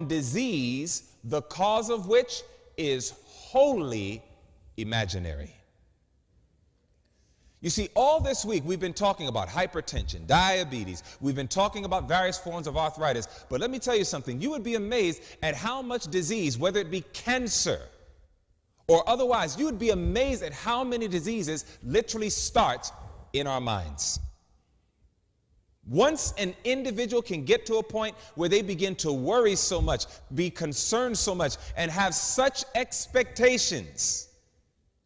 disease, the cause of which is wholly imaginary. You see, all this week we've been talking about hypertension, diabetes. We've been talking about various forms of arthritis. But let me tell you something. You would be amazed at how much disease, whether it be cancer or otherwise, you would be amazed at how many diseases literally start in our minds. Once an individual can get to a point where they begin to worry so much, be concerned so much, and have such expectations,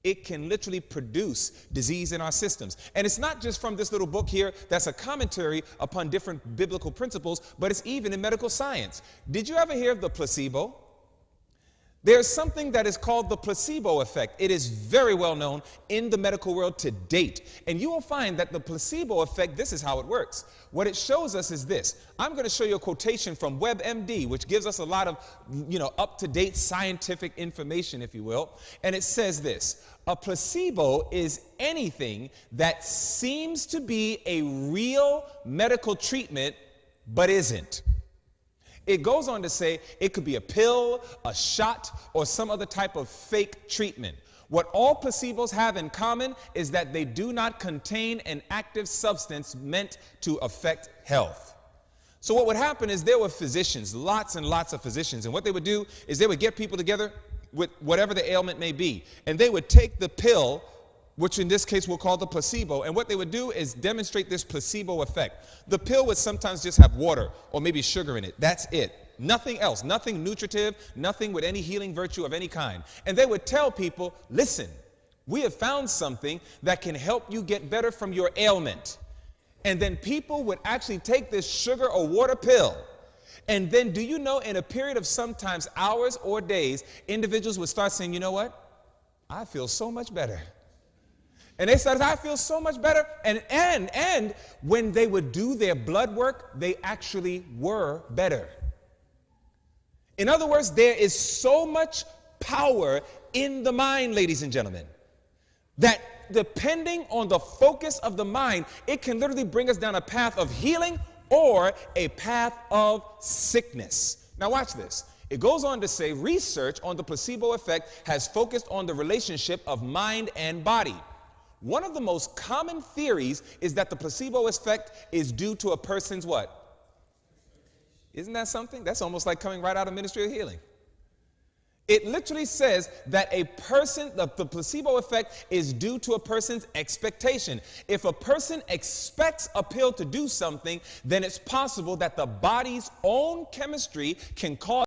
it can literally produce disease in our systems. And it's not just from this little book here that's a commentary upon different biblical principles, but it's even in medical science. Did you ever hear of the placebo? There's something that is called the placebo effect. It is very well known in the medical world to date. And you will find that the placebo effect, this is how it works. What it shows us is this. I'm going to show you a quotation from WebMD, which gives us a lot of, up-to-date scientific information, if you will. And it says this: a placebo is anything that seems to be a real medical treatment, but isn't. It goes on to say it could be a pill, a shot, or some other type of fake treatment. What all placebos have in common is that they do not contain an active substance meant to affect health. So what would happen is there were physicians, lots and lots of physicians, and what they would do is they would get people together with whatever the ailment may be, and they would take the pill, which in this case we'll call the placebo, and what they would do is demonstrate this placebo effect. The pill would sometimes just have water or maybe sugar in it. That's it. Nothing else, nothing nutritive, nothing with any healing virtue of any kind. And they would tell people, listen, we have found something that can help you get better from your ailment. And then people would actually take this sugar or water pill. And then do you know, in a period of sometimes hours or days, individuals would start saying, you know what? I feel so much better. And they said, I feel so much better. And when they would do their blood work, they actually were better. In other words, there is so much power in the mind, ladies and gentlemen, that depending on the focus of the mind, it can literally bring us down a path of healing or a path of sickness. Now watch this. It goes on to say research on the placebo effect has focused on the relationship of mind and body. One of the most common theories is that the placebo effect is due to a person's what? Isn't that something? That's almost like coming right out of Ministry of Healing. It literally says that the placebo effect is due to a person's expectation. If a person expects a pill to do something, then it's possible that the body's own chemistry can cause